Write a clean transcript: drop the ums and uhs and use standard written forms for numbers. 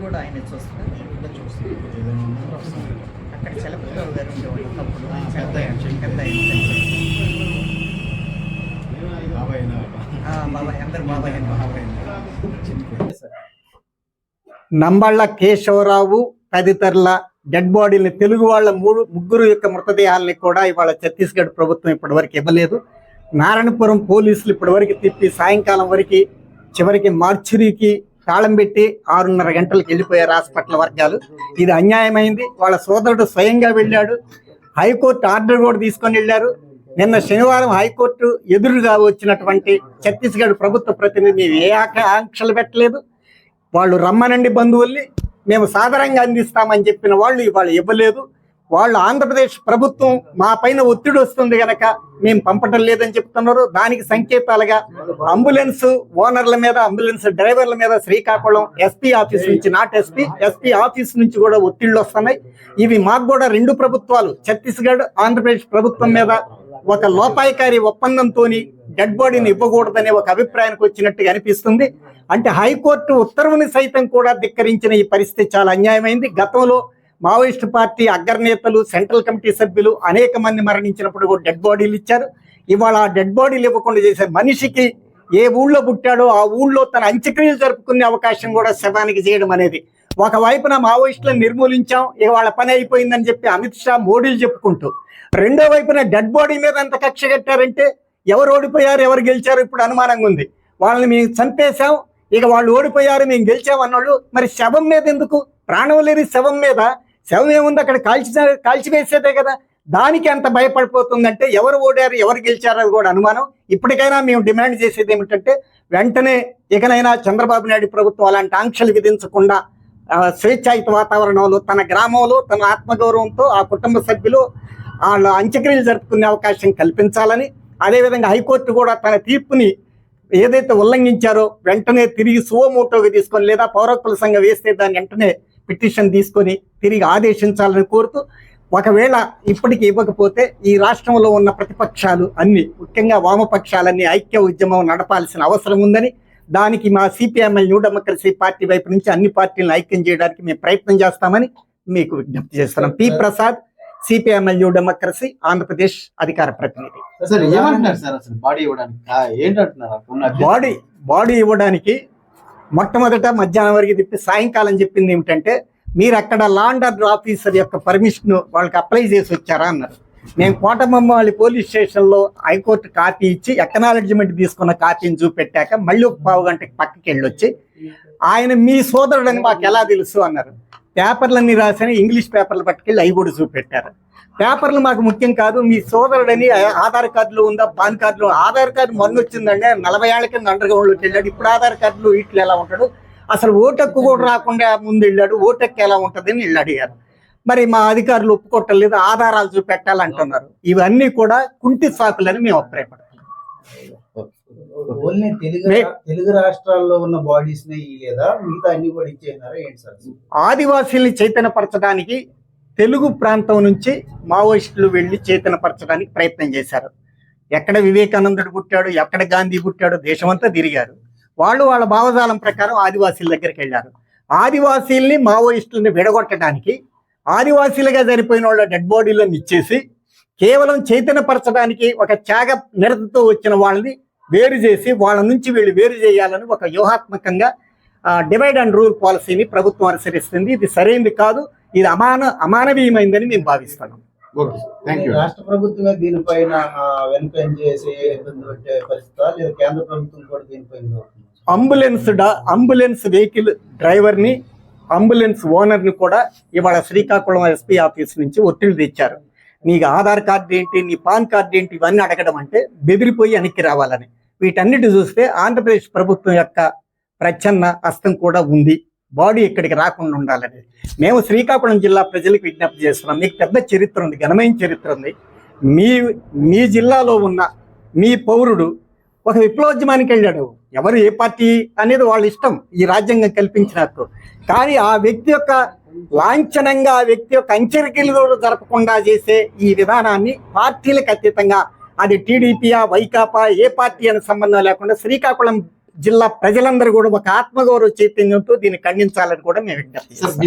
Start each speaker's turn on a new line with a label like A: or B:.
A: కూడా ఆయన చూస్తారు. అక్కడ చలపతిరావు గారు ఉండేవాళ్ళు ఒకప్పుడు. పెద్ద బాబాయ్ అందరు బాబాయ్
B: నంబళ్ళ కేశవరావు తదితరుల డెడ్ బాడీని తెలుగు వాళ్ళ ముగ్గురు యొక్క మృతదేహాలని కూడా ఇవాళ ఛత్తీస్గఢ్ ప్రభుత్వం ఇప్పటివరకు ఇవ్వలేదు. నారాయణపురం పోలీసులు ఇప్పటివరకు తిప్పి సాయంకాలం వరకు చివరికి మార్చురీకి తాళం పెట్టి 6:30 గంటలకు వెళ్ళిపోయారు హాస్పిటల్ వర్గాలు. ఇది అన్యాయమైంది. వాళ్ళ సోదరుడు స్వయంగా వెళ్ళాడు. హైకోర్టు ఆర్డర్ కూడా తీసుకొని వెళ్ళారు. నిన్న శనివారం హైకోర్టు ఎదురుగా వచ్చినటువంటి ఛత్తీస్గఢ్ ప్రభుత్వ ప్రతినిధి ఏ ఆంక్షలు పెట్టలేదు. వాళ్ళు రమ్మనండి బంధువుల్ని, మేము సాధారణంగా అందిస్తామని చెప్పిన వాళ్ళు ఇవాళ ఇవ్వలేదు. వాళ్ళు ఆంధ్రప్రదేశ్ ప్రభుత్వం మా పైన ఒత్తిడి వస్తుంది కనుక మేము పంపటం లేదని చెప్తున్నారు. దానికి సంకేతాలుగా అంబులెన్స్ ఓనర్ల మీద, అంబులెన్స్ డ్రైవర్ల మీద శ్రీకాకుళం ఎస్పీ ఆఫీస్ నుంచి, నాట్ ఎస్పీ ఆఫీస్ నుంచి కూడా ఒత్తిళ్లు వస్తున్నాయి. ఇవి మాకు కూడా రెండు ప్రభుత్వాలు, ఛత్తీస్గఢ్ ఆంధ్రప్రదేశ్ ప్రభుత్వం మీద ఒక లోపాయకారి ఒప్పందంతో డెడ్ బాడీని ఇవ్వకూడదనే ఒక అభిప్రాయానికి వచ్చినట్టుగా అనిపిస్తుంది. అంటే హైకోర్టు ఉత్తర్వుని సైతం కూడా ధిక్కరించిన ఈ పరిస్థితి చాలా అన్యాయమైంది. గతంలో మావోయిస్టు పార్టీ అగ్రనేతలు, సెంట్రల్ కమిటీ సభ్యులు అనేక మంది మరణించినప్పుడు కూడా డెడ్ బాడీలు ఇచ్చారు. ఇవాళ ఆ డెడ్ బాడీలు ఇవ్వకుండా చేసే మనిషికి ఏ ఊళ్ళో పుట్టాడో ఆ ఊళ్ళో తన అంత్యక్రియలు జరుపుకునే అవకాశం కూడా శవానికి చేయడం అనేది, ఒకవైపున మావోయిస్టులను నిర్మూలించాం, ఇక వాళ్ళ పని అయిపోయిందని చెప్పి అమిత్ షా, మోడీలు చెప్పుకుంటూ, రెండో వైపున డెడ్ బాడీ మీద అంత కక్ష కట్టారంటే ఎవరు ఓడిపోయారు, ఎవరు గెలిచారు ఇప్పుడు అనుమానంగా ఉంది. వాళ్ళని మేము చంపేశాం, ఇక వాళ్ళు ఓడిపోయారు, మేము గెలిచాం అన్నోళ్ళు మరి శవం మీద ఎందుకు? ప్రాణం లేని శవం మీద, శవం ఏముంది అక్కడ, కాల్చివేసేదే కదా. దానికి అంత భయపడిపోతుందంటే ఎవరు ఓడారు, ఎవరు గెలిచారని కూడా అనుమానం. ఇప్పటికైనా మేము డిమాండ్ చేసేది ఏమిటంటే వెంటనే ఇకనైనా చంద్రబాబు నాయుడు ప్రభుత్వం అలాంటి ఆంక్షలు విధించకుండా స్వేచ్ఛాయుత వాతావరణంలో తన గ్రామంలో తన ఆత్మగౌరవంతో ఆ కుటుంబ సభ్యులు వాళ్ళ అంత్యక్రియలు జరుపుకునే అవకాశం కల్పించాలని, అదేవిధంగా హైకోర్టు కూడా తన తీర్పుని ఏదైతే ఉల్లంఘించారో వెంటనే తిరిగి సువమోటోగా తీసుకొని, లేదా పౌరకుల సంఘం వేస్తే దాన్ని వెంటనే పిటిషన్ తీసుకొని తిరిగి ఆదేశించాలని కోరుతూ, ఒకవేళ ఇప్పటికి ఇవ్వకపోతే ఈ రాష్ట్రంలో ఉన్న ప్రతిపక్షాలు అన్ని, ముఖ్యంగా వామపక్షాలన్నీ ఐక్య ఉద్యమం నడపాల్సిన అవసరం ఉందని, దానికి మా సిపిఎంఎల్ న్యూ డెమోక్రసీ పార్టీ వైపు నుంచి అన్ని పార్టీలను ఐక్యం చేయడానికి మేము ప్రయత్నం చేస్తామని మీకు విజ్ఞప్తి చేస్తున్నాం. P Prasad, CPML new democracy, Andhra Pradesh అధికార ప్రతినిధి. బాడీ ఇవ్వడానికి మొట్టమొదట మధ్యాహ్నం వరకు తిప్పి సాయంకాలం చెప్పింది ఏమిటంటే, మీరు అక్కడ లాండ్ ఆర్డర్ ఆఫీసర్ యొక్క పర్మిషన్ వాళ్ళకి అప్లై చేసి వచ్చారా అన్నారు. మేము కోటబొమ్మాళి పోలీస్ స్టేషన్లో హైకోర్టు కాపీ ఇచ్చి ఎక్నాలెడ్జ్మెంట్ తీసుకున్న కాపీని చూపెట్టాక మళ్ళీ 1/4 గంటకి పక్కకి వెళ్ళొచ్చి, ఆయన మీ సోదరుడని మాకు ఎలా తెలుసు అన్నారు. పేపర్లన్నీ రాసిన ఇంగ్లీష్ పేపర్లు పట్టుకెళ్ళి అవి కూడా చూపెట్టారు. పేపర్లు మాకు ముఖ్యం కాదు, మీ సోదరుడని ఆధార్ కార్డులో ఉందా, పాన్ కార్డులో, ఆధార్ కార్డు మొన్న వచ్చిందండి, 40 ఏళ్ల కింద అండర్గ్రౌండ్లోకి వెళ్ళాడు, ఇప్పుడు ఆధార్ కార్డులో వీటిలో ఎలా ఉంటాడు, అసలు ఓటక్కు కూడా రాకుండా ముందు వెళ్ళాడు, ఓటక్కు ఎలా ఉంటుందని వీళ్ళు అడిగారు. మరి మా అధికారులు ఒప్పుకోవట్లేదు, ఆధారాలు చూపెట్టాలంటున్నారు. ఇవన్నీ కూడా కుంటి సాకులని మేము అభిప్రాయపడతాం.
C: తెలుగు రాష్ట్రాల్లో ఉన్న బాడీస్ లేదా మిగతా అన్ని కూడా ఇచ్చేసినారా ఏంటి సార్?
B: ఆదివాసీల్ని చైతన్యపరచడానికి తెలుగు ప్రాంతం నుంచి మావోయిస్టులు వెళ్ళి చైతన్యపరచడానికి ప్రయత్నం చేశారు. ఎక్కడ వివేకానందుడు పుట్టాడు, ఎక్కడ గాంధీ పుట్టాడు, దేశమంతా తిరిగారు. వాళ్ళ భావజాలం ప్రకారం ఆదివాసీల దగ్గరికి వెళ్ళారు. ఆదివాసీల్ని మావోయిస్టులని విడగొట్టడానికి ఆదివాసీలుగా సరిపోయిన వాళ్ళ డెడ్ బాడీలను ఇచ్చేసి కేవలం చైతన్యపరచడానికి ఒక త్యాగ నిరతతో వచ్చిన వాళ్ళని వేరు చేసి వాళ్ళ నుంచి వీళ్ళు వేరు చేయాలని ఒక వ్యూహాత్మకంగా డివైడ్ అండ్ రూల్ పాలసీని ప్రభుత్వం అనుసరిస్తుంది. ఇది సరైనది కాదు, ఇది అమానవీయమైందని మేము భావిస్తున్నాం.
C: రాష్ట్ర ప్రభుత్వమే దీనిపైన వెనుక చేసే ఇబ్బంది పెట్టే పరిస్థితి లేదా కేంద్ర ప్రభుత్వం కూడా దీనిపైన
B: అంబులెన్స్ వెహికల్ డ్రైవర్ని, అంబులెన్స్ ఓనర్ని కూడా ఇవాళ శ్రీకాకుళం ఎస్పీ ఆఫీస్ నుంచి ఒత్తిడి తెచ్చారు. నీకు ఆధార్ కార్డు ఏంటి, నీ పాన్ కార్డు ఏంటి, ఇవన్నీ అడగడం అంటే బెదిరిపోయి వెనక్కి రావాలని. వీటన్నిటి చూస్తే ఆంధ్రప్రదేశ్ ప్రభుత్వం యొక్క ప్రచ్ఛన్న హస్తం కూడా ఉంది. బాడీ ఇక్కడికి రాకుండా ఉండాలని మేము శ్రీకాకుళం జిల్లా ప్రజలకు విజ్ఞప్తి చేస్తున్నాం. మీకు పెద్ద చరిత్ర ఉంది, ఘనమైన చరిత్ర ఉంది. మీ జిల్లాలో ఉన్న మీ పౌరుడు ఒక విప్లవోద్యమానికి వెళ్ళాడు. ఎవరు ఏ పార్టీ అనేది వాళ్ళ ఇష్టం, ఈ రాజ్యాంగం కల్పించినట్టు. కానీ ఆ వ్యక్తి యొక్క లాంఛనంగా, ఆ వ్యక్తి యొక్క అంచెరికలు జరపకుండా చేసే ఈ విధానాన్ని పార్టీలకు అతీతంగా, అది టీడీపీయా, వైకాపా, ఏ పార్టీ అనే సంబంధం లేకుండా శ్రీకాకుళం జిల్లా ప్రజలందరూ కూడా ఒక ఆత్మగౌరవ చైతన్యంతో దీన్ని ఖండించాలని కూడా మేము విజ్ఞప్తి చేస్తాం.